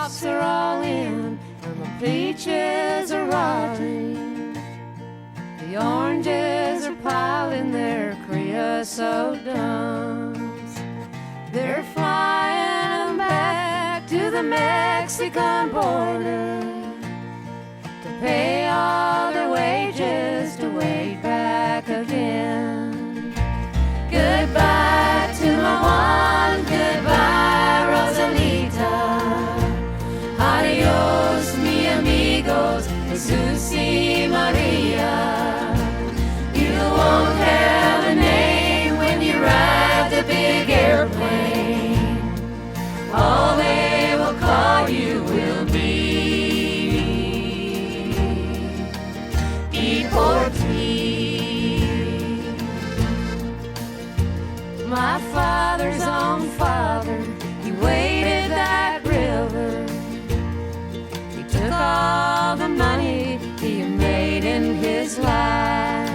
crops are all in, and the peaches are rotting. The oranges are piling their creosote dumps. They're flying back to the Mexican border to pay all their wages to wait back again. Goodbye to my one, goodbye Rosalita. Adios mi amigos, Jesus y Maria. You won't have a name when you ride the big airplane. All they will call you will be deportee. My father's own father, he waded that river. He took all the money he made in his life.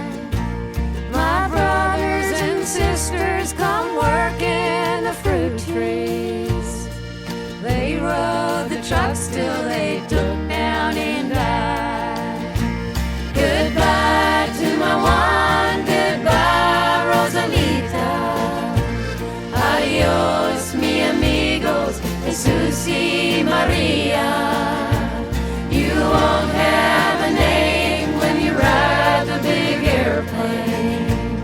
My brothers and sisters come work in the fruit trees. They rode the trucks till they took down and died. Goodbye to my one, goodbye Rosalita. Adios mi amigos, Jesus y Maria. You won't have a name when you ride the big airplane.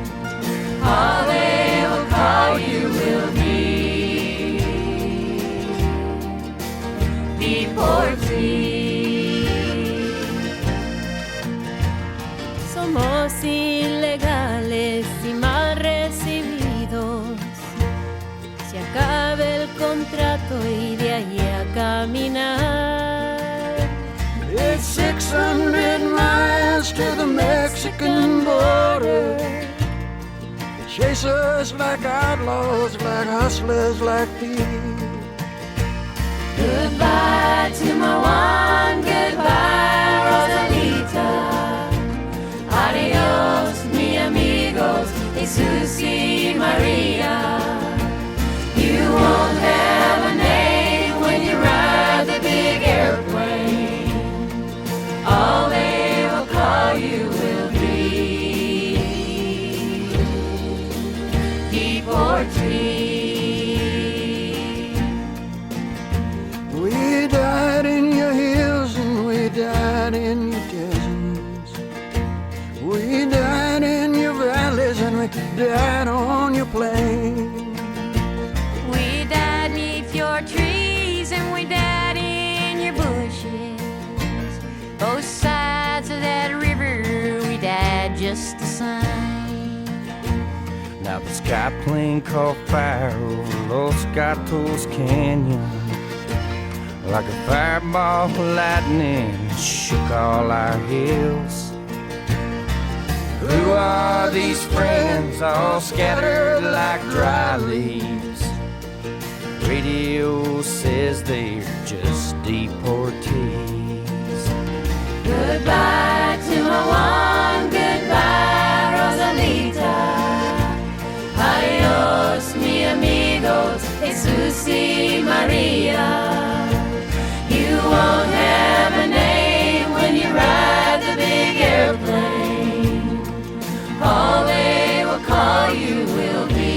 All they will call you will be deportee. Somos ilegales y mal recibidos. Se acaba el contrato y de ahí a caminar. It's 600 miles to the Mexican border. They chase us like outlaws, like hustlers, like thieves. Goodbye to my one, goodbye Rosalita. Adios mi amigos, Jesus y Maria. You won't have a name when you ride the big airplane. All they will call you will be deportee. We died in your hills and we died in your deserts. We died in your valleys and we died on your plains. We died neath your trees and we died in your bushes. Both sides of that river, we died just the same. Now the sky plane caught fire over Los Gatos Canyon. Like a fireball of lightning, it shook all our hills. Who are these friends all scattered like dry leaves? Radio says they're just deportees. Goodbye to my one, goodbye Rosalita. Adios mi amigos, Jesus y Maria. You won't have a name when you ride the big airplane. All they will call you will be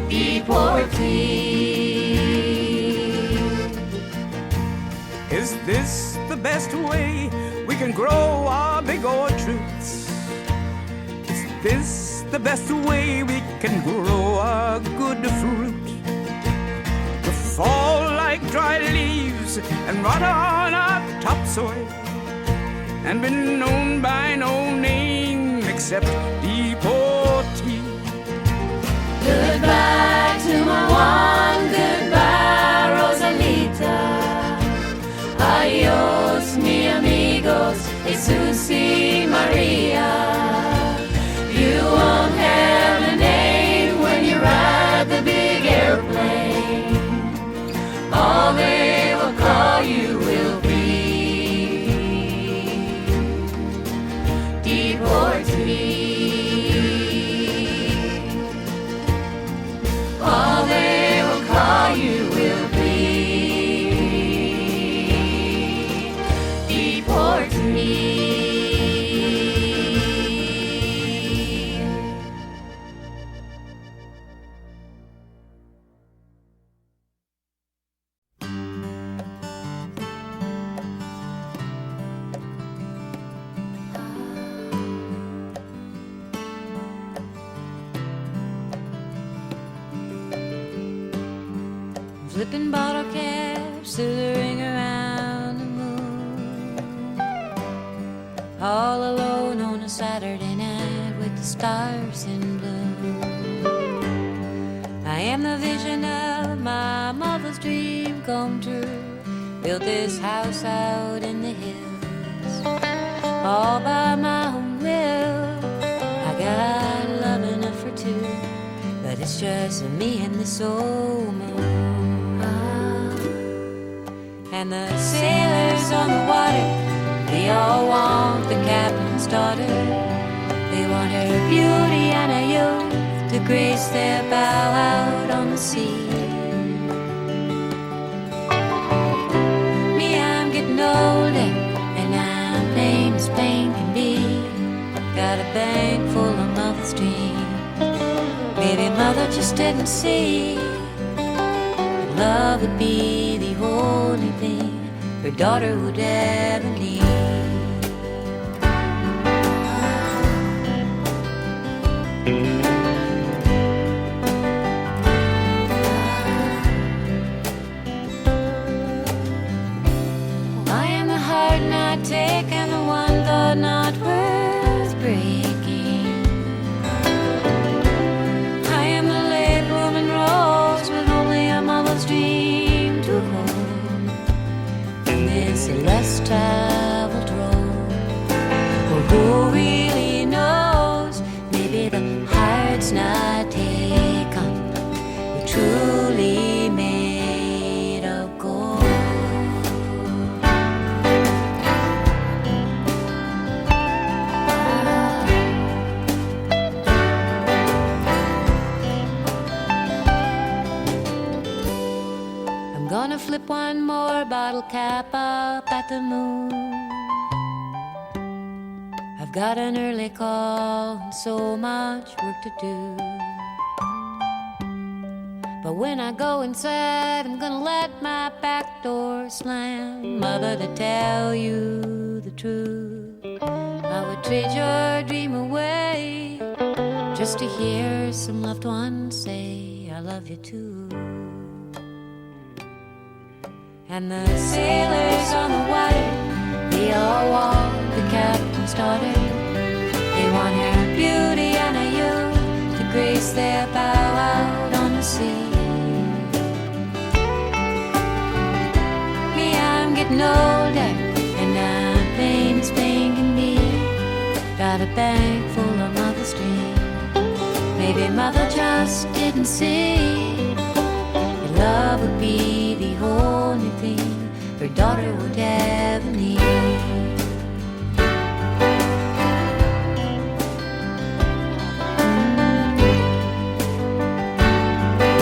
deportee. Is this the best way we can grow our big orchards? Is this the best way we can grow our good fruit? To fall like dry leaves and rot on our topsoil and be known by no name except deportee. Goodbye to my one, goodbye Rosalita. Adios mi amigos, Jesus y Maria. You won't have a name when you ride the big airplane. All they will call you will be deportee. All they will call you flipping bottle caps through the ring around the moon. All alone on a Saturday night with the stars in bloom. I am the vision of my mother's dream come true. Built this house out in the hills, all by my own will. I got love enough for two, but it's just me and this old moon. And the sailors on the water, they all want the captain's daughter. They want her beauty and her youth to grace their bow out on the sea. Me, I'm getting older, and I'm plain as plain can be. Got a bank full of mother's dreams. Maybe mother just didn't see that love would be the only thing her daughter would ever need. Taking the one thought not worth breaking. I am the late blooming rose with only a mother's dream to hold. And this less traveled road, oh, who really knows? Maybe the heart's not taken, but truly made of gold. Gonna flip one more bottle cap up at the moon. I've got an early call and so much work to do. But when I go inside, I'm gonna let my back door slam. Mother, to tell you the truth, I would trade your dream away just to hear some loved ones say I love you too. And the sailors on the water, they all want the captain's daughter. They want her beauty and her youth to grace their bow out on the sea. Me, I'm getting older, and I'm plain as plain can be. Got a bank full of mother's dreams. Maybe mother just didn't see that love would be the only thing her daughter would ever need.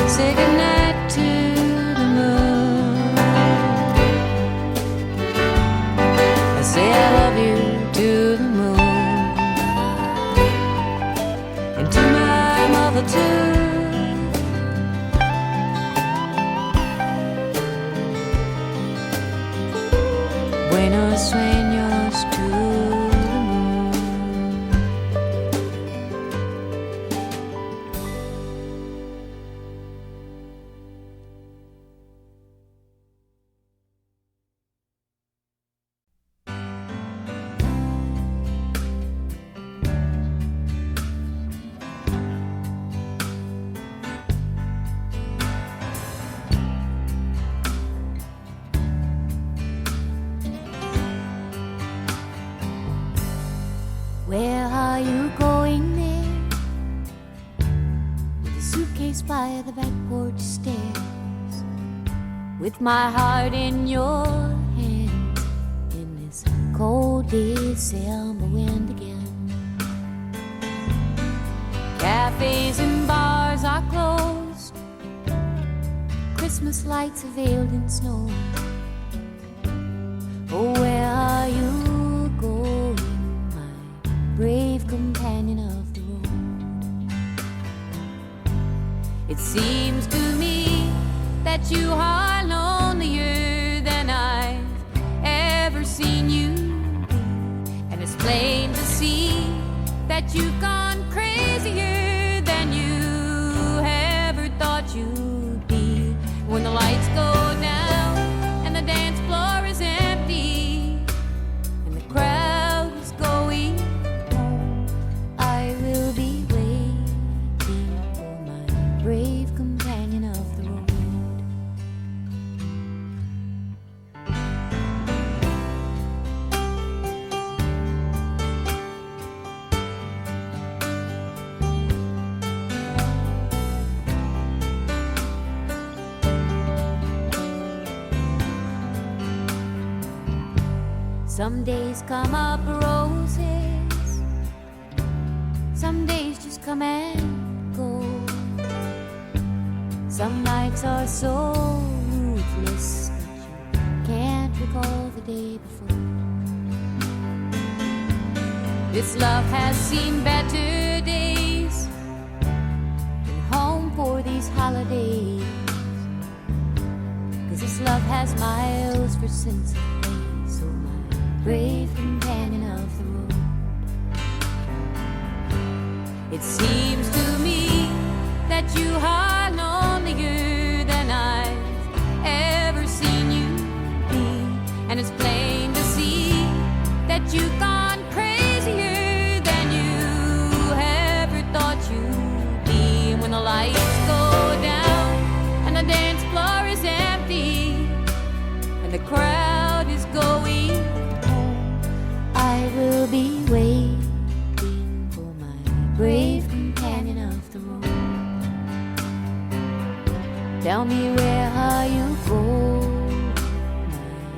Say goodnight to the moon. I say I love you to the moon, and to my mother too. Buenos sueños to the moon. Where are you going there? With a suitcase by the back porch stairs, with my heart in your hands, in this cold December wind again. Cafes and bars are closed, Christmas lights are veiled in snow. Oh, where are you going, brave companion of the road? It seems to me that you are lonelier than I've ever seen you be, and it's plain to see that you've gone crazier than you ever thought you'd be. When the lights Some days come up roses, some days just come and go. Some nights are so ruthless that you can't recall the day before. This love has seen better days, been home for these holidays, 'cause this love has miles for sense of place. So my brave companion of the road, it seems to me that you are lonelier than I've ever seen you be, and it's plain to see that you've gone crazier than you ever thought you'd be. And when the lights go down and the dance floor is empty and the crowd is going home, I will be waiting for my brave companion of the road. Tell me where are you going,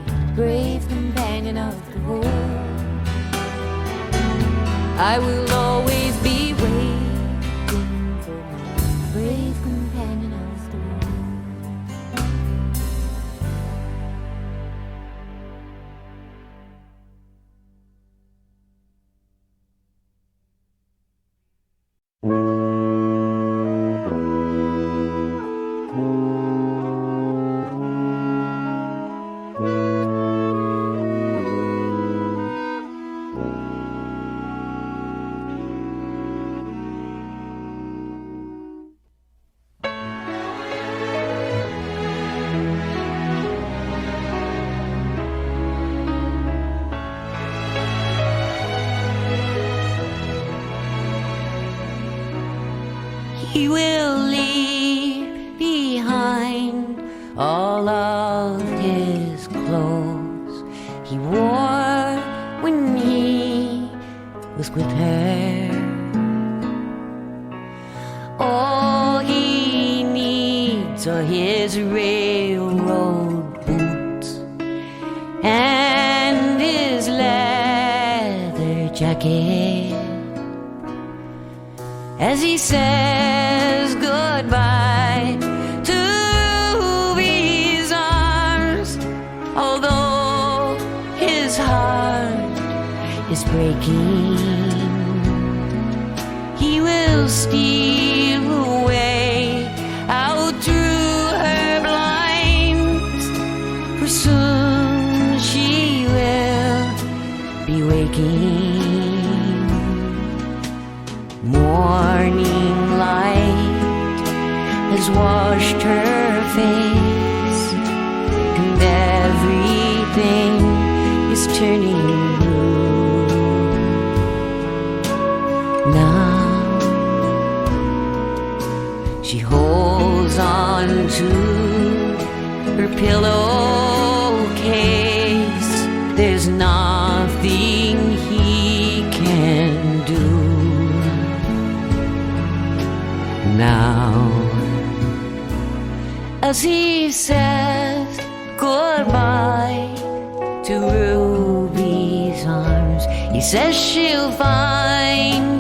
my brave companion of the road. I will always be waiting for my brave companion of the road. He will leave behind all of his clothes he wore when he was with her. All he needs are his railroad boots and his leather jacket. As he says goodbye to his arms, although his heart is breaking, he will steal away out through her blinds, for soon she will be waking. Morning light has washed her face, and everything is turning blue. Now she holds on to her pillowcase. There's nothing he can do. Now, as he says goodbye to Ruby's arms, he says she'll find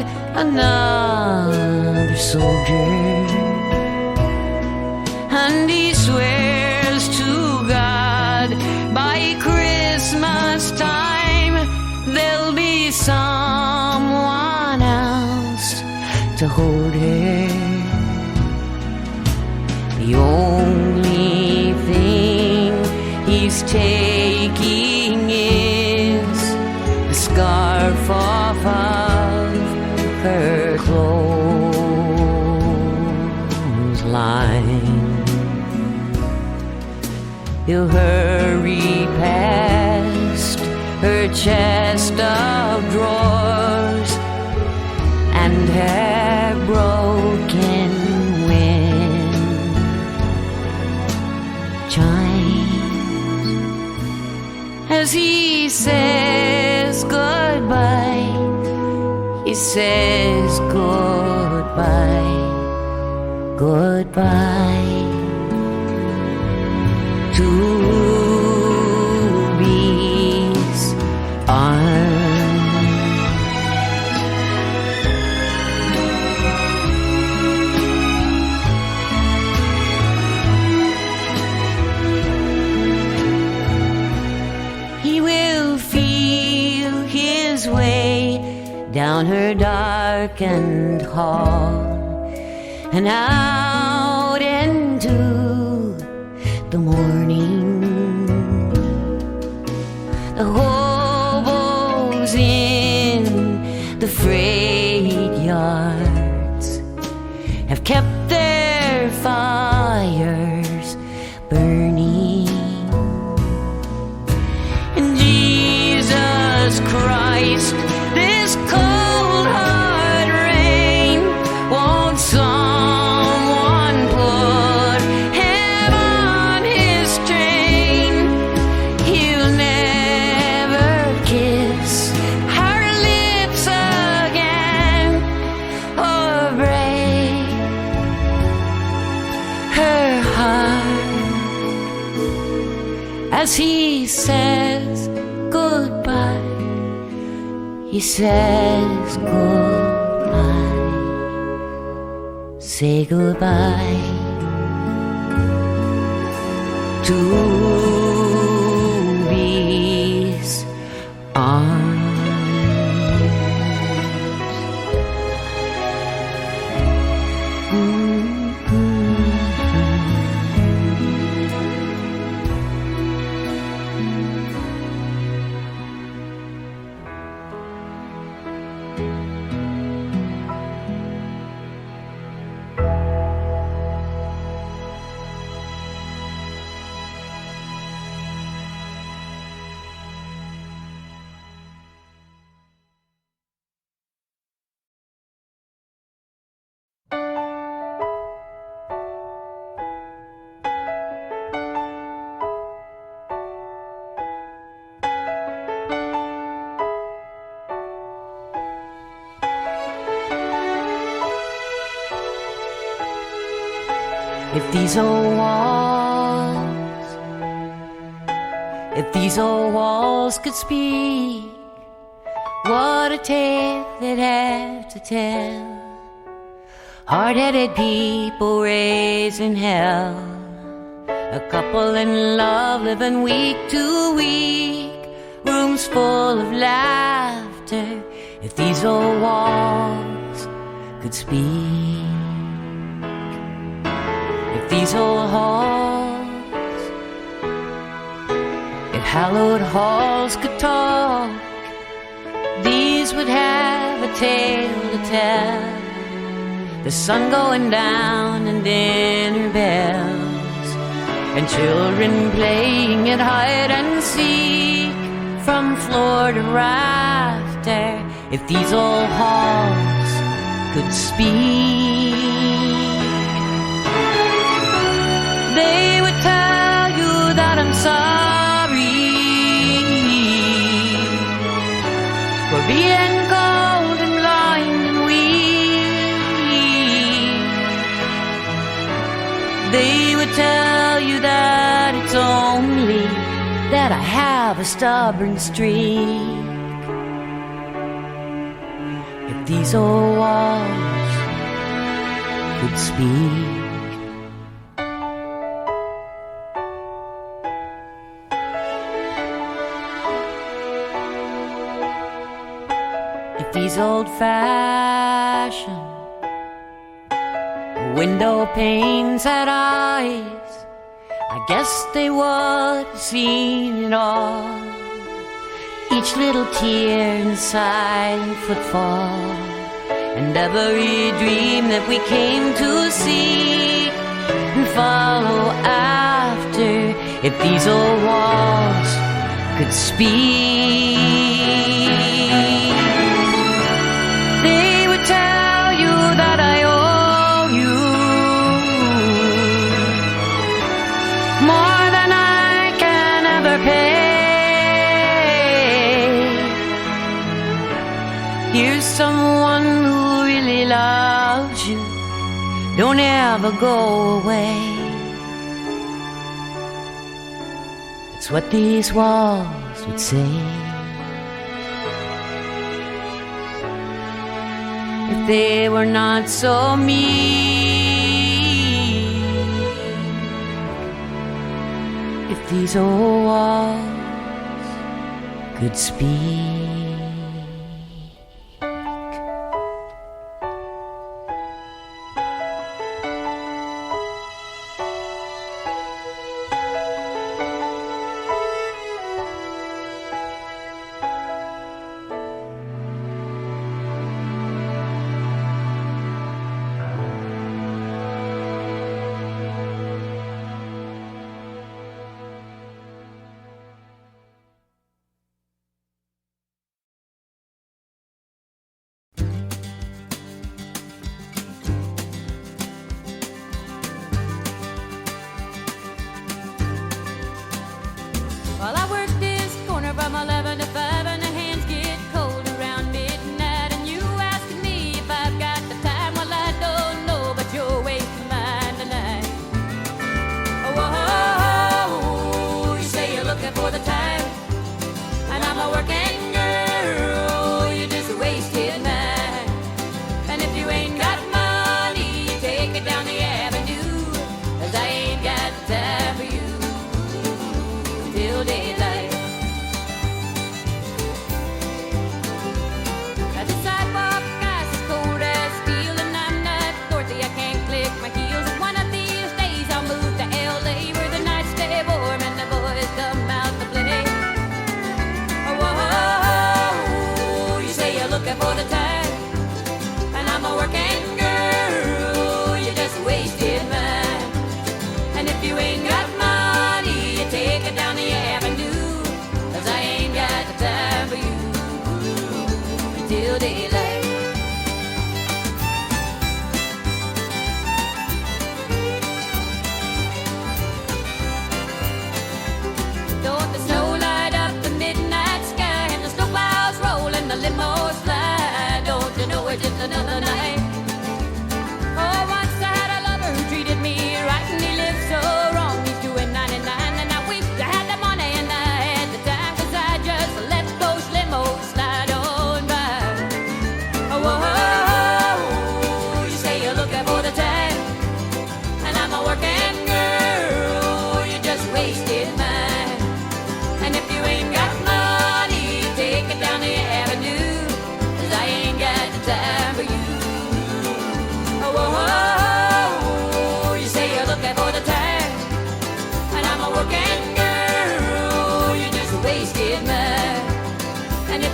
another soldier, and he swears to God by Christmas time there'll be someone else to hold her. The only thing he's taking is a scarf off of her clothesline. He'll hurry past her chest of drawers and her broken as he says goodbye, he says goodbye, goodbye to Ruby's down her darkened hall and out into the morning. The hobos in the freight yards have kept their fires burning. And Jesus Christ, this cold hard rain, won't someone put him on his train? He'll never kiss her lips again or break her heart as he says goodbye. He says goodbye. Say goodbye to these arms. If these old walls could speak, what a tale they'd have to tell. Hard-headed people raising hell, a couple in love living week to week, rooms full of laughter. If these old walls could speak, if these old halls, if hallowed halls could talk, these would have a tale to tell. The sun going down and dinner bells, and children playing at hide and seek from floor to rafter. If these old halls could speak, they would tell you that I'm sorry for being cold and blind and weak. They would tell you that it's only that I have a stubborn streak. If these old walls could speak, if these old-fashioned window panes had eyes, I guess they would have seen it all. Each little tear and silent footfall, and every dream that we came to seek and follow after. If these old walls could speak, they would tell you that I owe you more than I can ever pay. Here's someone who really loves you, don't ever go away. It's what these walls would say. If they were not so mean, if these old walls could speak.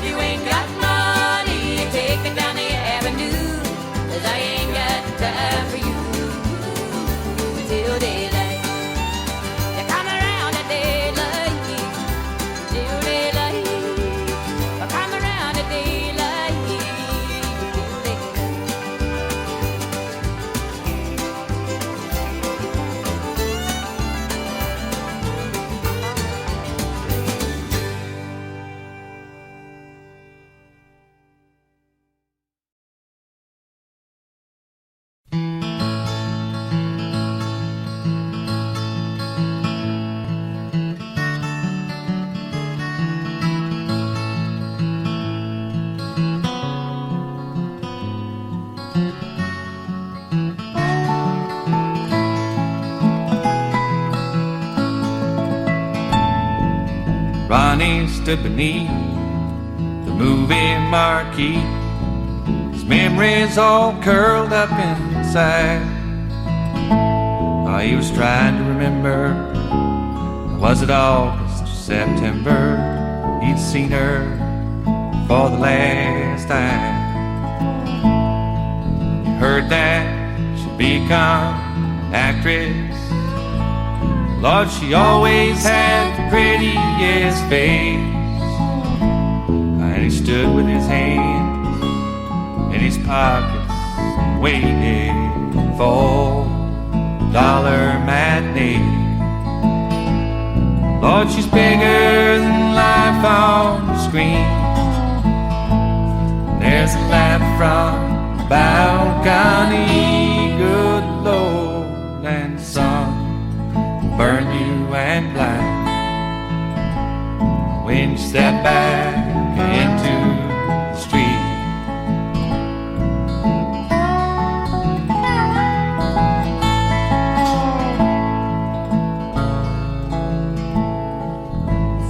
you ain't got money, take it down the avenue, 'cause I ain't got time for you till daylight. You come around at daylight, till daylight. You come around at daylight, till daylight. Ronnie stood beneath the movie marquee, his memories all curled up inside. While he was trying to remember, was it August or September? He'd seen her for the last time. He heard that she'd become an actress. Lord, she always had the prettiest face. And he stood with his hands in his pockets, waiting for dollar matinee. Lord, she's bigger than life on the screen. There's a laugh from the balcony, good Lord, and sun burn you and blind when you step back into the street.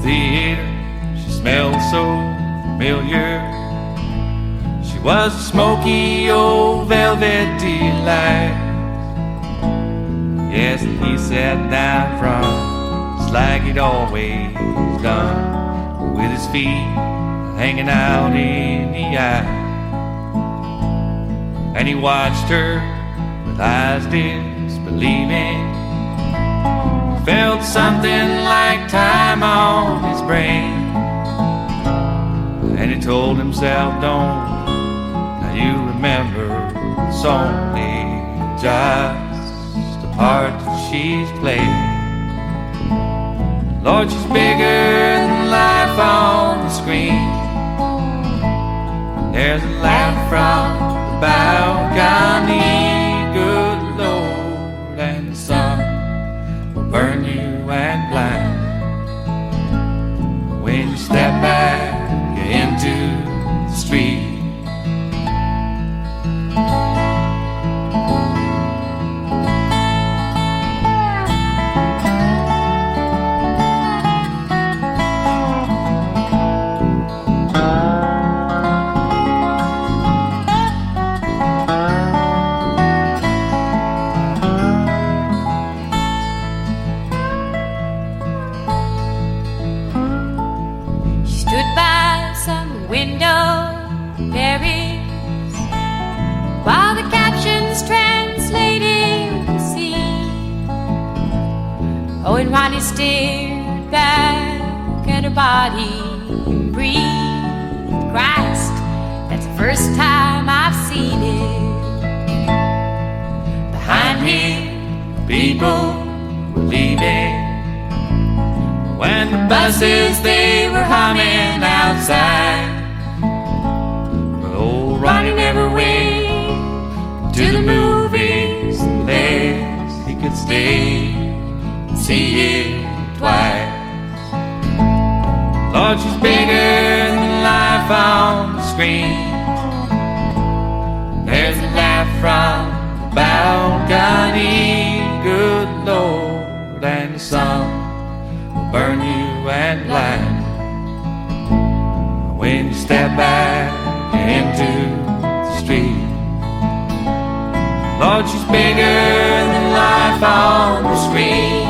Theater, she smelled so familiar. She was a smoky old velvet delight. Yes, and he sat down front, just like he'd always done, with his feet hanging out in the aisle. And he watched her with eyes disbelieving, felt something like time on his brain. And he told himself, don't, now you remember, it's only just the part that she's played. Lord, she's bigger than life on the screen. There's a laugh from the balcony, good Lord, and the sun will burn you and blind when you step back into the street. While the captions translating the scene. Oh, and Ronnie stared back at her body and breathed. Christ, that's the first time I've seen it. Behind him, people were leaving. When the buses, they were humming outside. But old Ronnie never went to the movies unless he could stay and see it twice. Lord, she's bigger than life on the screen. There's a laugh from the balcony, good Lord, and the sun will burn you and blind when you step back into the street. Lord, she's bigger than life on the screen.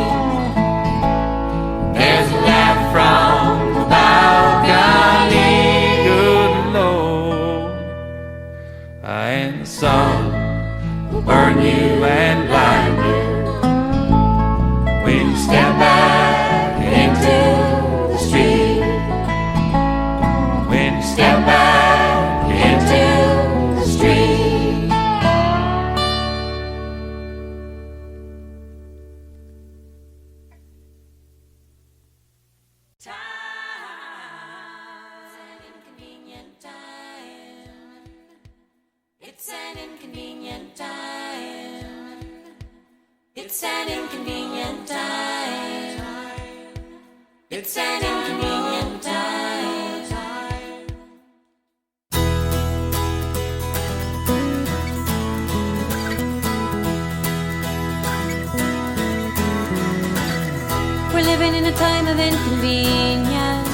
There's a laugh from the balcony, good will burn you and blind you. When you step back into the street, when you step back into the street. It's an inconvenient time. It's an inconvenient time. It's an inconvenient time. We're living in a time of inconvenience.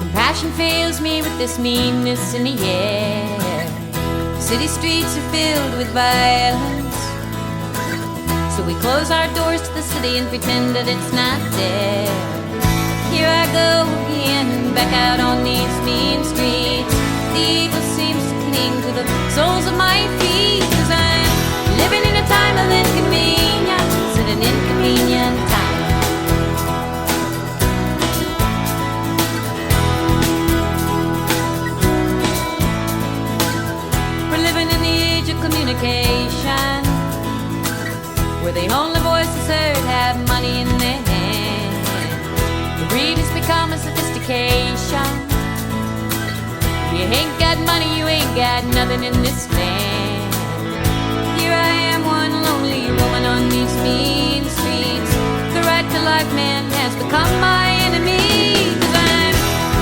Compassion fails me with this meanness in the air. City streets are filled with violence, so we close our doors to the city and pretend that it's not there. Here I go again, back out on these mean streets. The evil seems to cling to the soles of my feet, 'cause I'm living in a time of inconvenience, at an inconvenient time. We're living in the age of communication, where the only voices heard have money in their hand. The greed has become a sophistication. If you ain't got money, you ain't got nothing in this land. Here I am, one lonely woman on these mean streets. The right to life man has become my enemy, 'cause I'm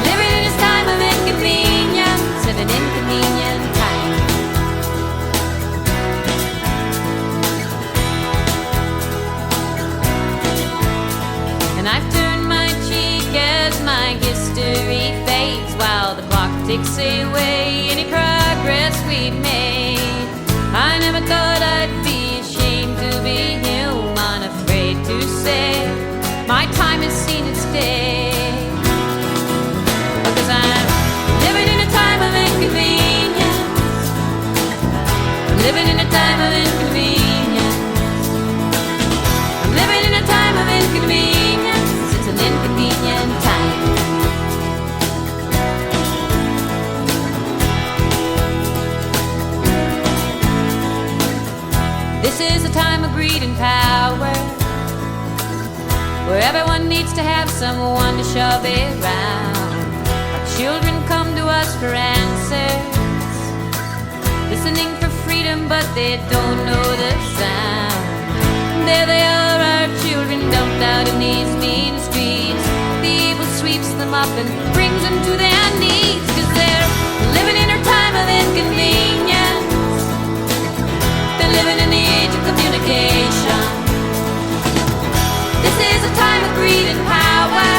living in this time of inconvenience, at an inconvenient time. And I've turned my cheek as my history fades, while the clock takes away any progress we've made. I never thought I'd be ashamed to be human, afraid to say my time has seen its day. Because I'm living in a time of inconvenience. I'm living in a time of inconvenience. I'm living in a time of inconvenience. It's an inconvenient time. This is a time of greed and power, where everyone needs to have someone to shove around. Our children come to us for answers, listening for freedom, but they don't know the sound. There they are, our children dumped out in these mean streets. The evil sweeps them up and brings them to their knees, 'cause they're living in a time of inconvenience. They're living in the age of communication. This is a time of greed and power.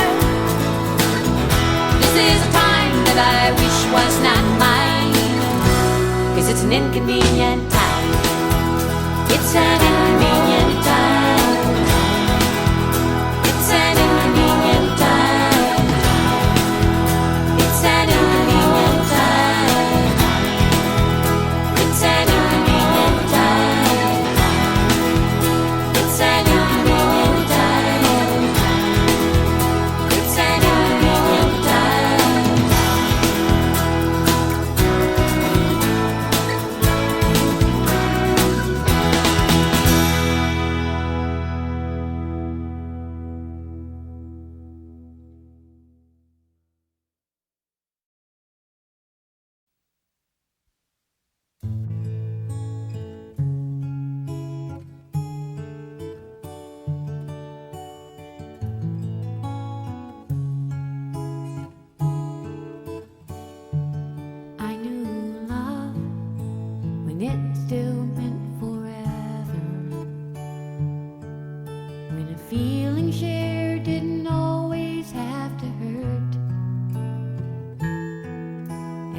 This is a time that I wish was not mine, 'cause it's an inconvenient time. It's an inconvenient time. It's an inconvenient time. It's an inconvenient time. It's an inconvenient time. It's an inconvenient time. It's an inconvenient time. I knew love when it still meant forever, when a feeling shared didn't always have to hurt,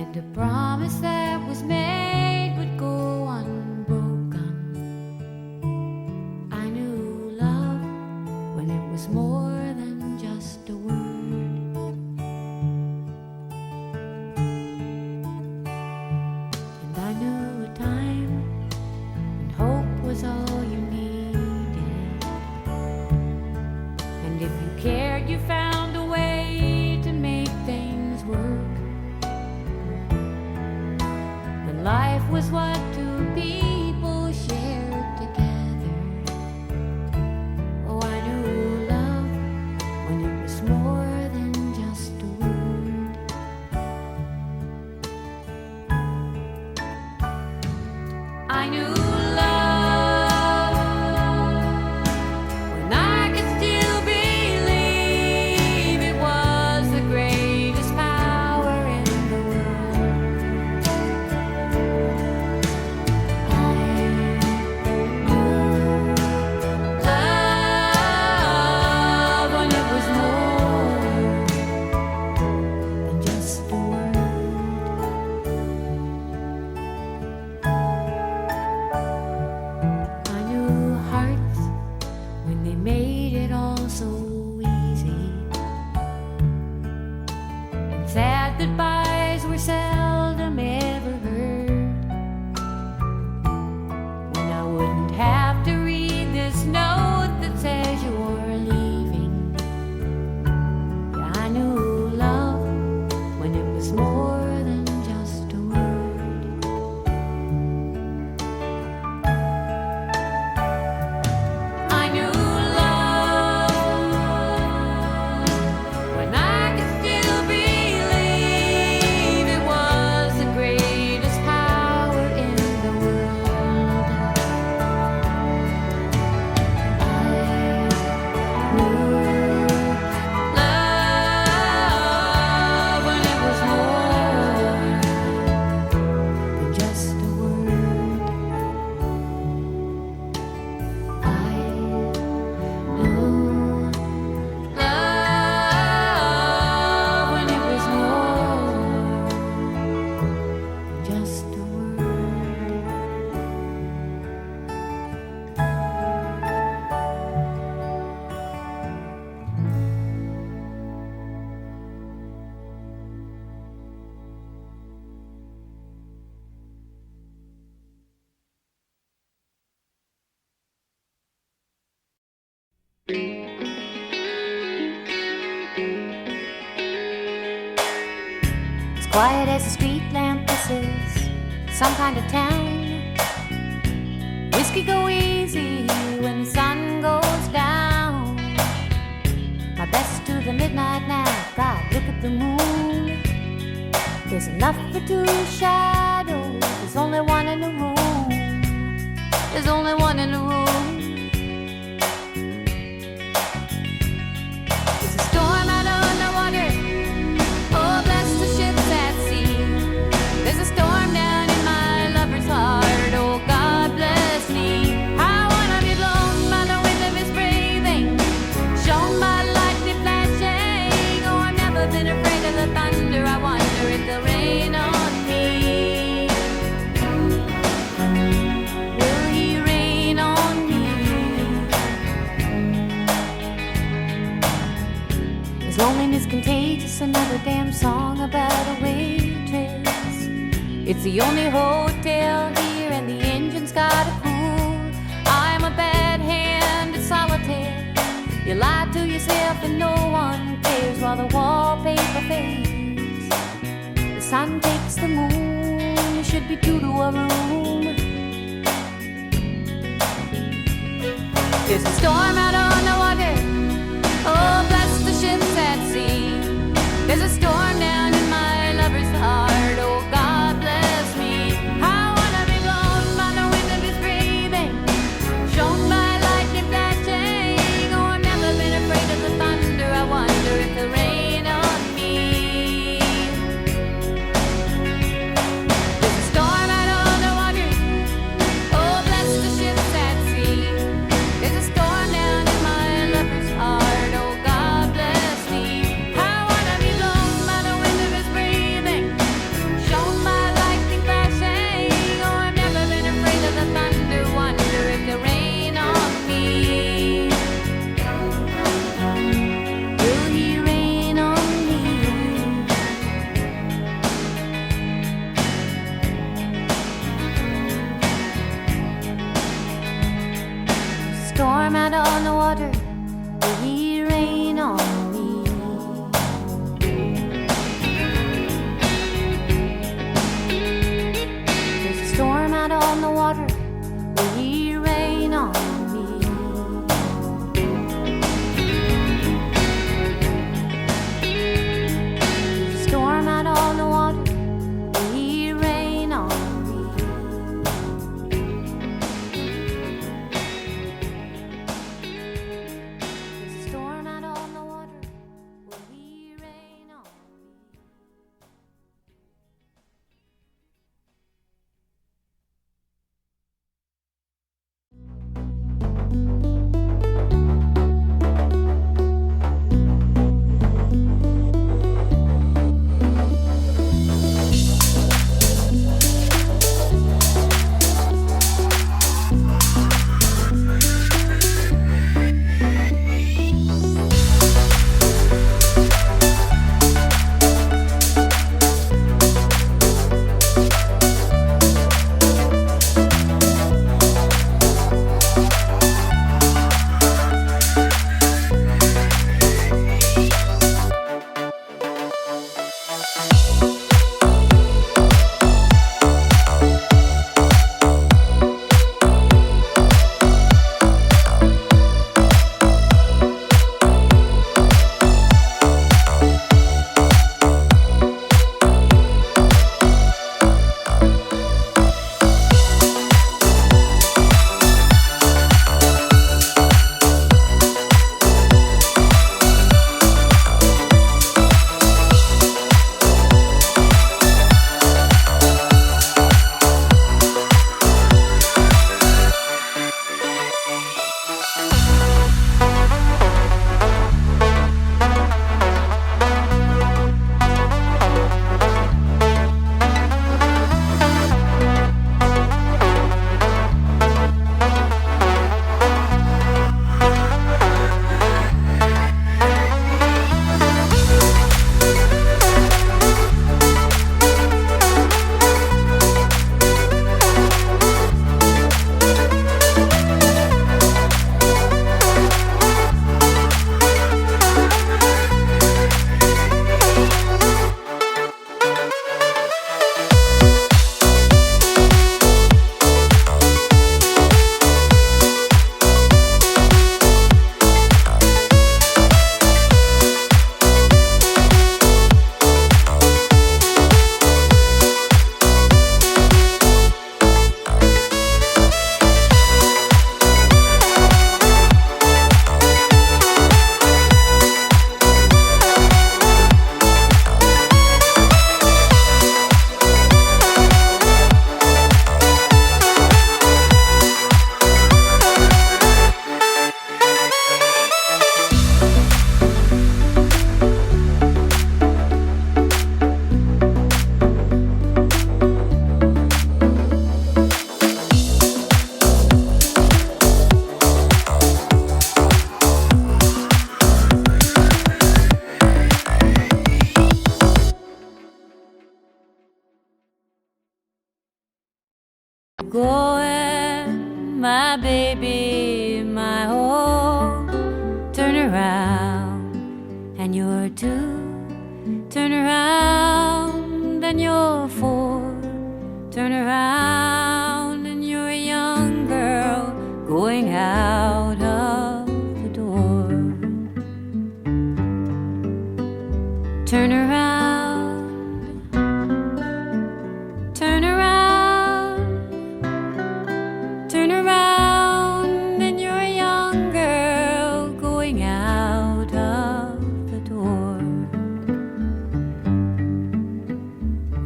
and a promise that was made would go unbroken. I knew love when it was more than just a word. And I knew a time I knew love when I could still believe it was the greatest power in the world. I knew love when it was more than just a word. I knew hearts when they made it all so easy, and sad goodbyes were seldom ever heard. When I wouldn't have to read this note that says you're leaving. Yeah, I knew love when it was more than just a word. I knew love when I could still believe it was the greatest power in the world. I knew love when it was more than just a word. I knew love when it was more than just a word. As quiet as a street lamp, this is some kind of town. Whiskey go easy when the sun goes down. My best to the midnight now. God, look at the moon. There's enough for two shadows. There's only one in the room. There's only one in the room. There's a storm out on the water. Oh, bless the ships at sea. There's a storm down in my lover's heart. Oh, God bless me. I wanna be blown by the wind of his breathing, shown by lightning flashing. Oh, I've never been afraid of the thunder. I wonder if they'll rain on me. Will he rain on me? Is loneliness contagious? Another damn song about a waitress. It's the only hotel here and the engine's got a cool. I'm a bad hand at solitaire. You lie to yourself and no one cares while the wallpaper fades. The sun takes the moon. There should be two to a room. There's a storm out on the water. Oh, bless the ships at sea. There's a storm down in my lover's heart. Oh, God bless me. I wanna be blown by the wind of his breathing, shown by lightning flashing. Oh, I've never been afraid of the thunder. I wonder if the rain on me. There's a storm out on the water. Oh, bless the ships at sea. There's a storm down in my lover's heart. Oh, God bless me. I wanna be blown by the wind of his breathing, shown by lightning flashing. Oh, I've never been afraid of the thunder. Wonder if the rain on me. Will he rain on me? Storm out on the water. Will he rain on me? There's a storm out on the water. Will he rain on me? There's a storm out on the water. Will he rain on me? my baby, my home. Turn around and you're two. Turn around and you're four. Turn around and you're a young girl going out of the door. Turn around, turn around, turn around and you're a young girl going out of the door.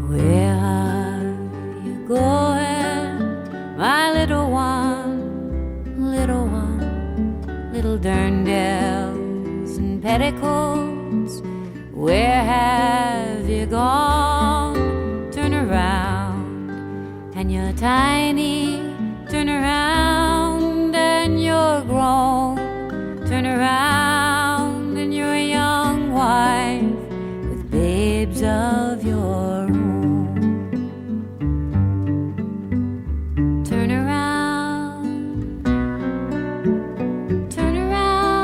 Where are you going, my little one, little dirndels and petticoats? Where have you gone? Turn around and you're tiny. Turn around and you're grown. Turn around and you're a young wife with babes of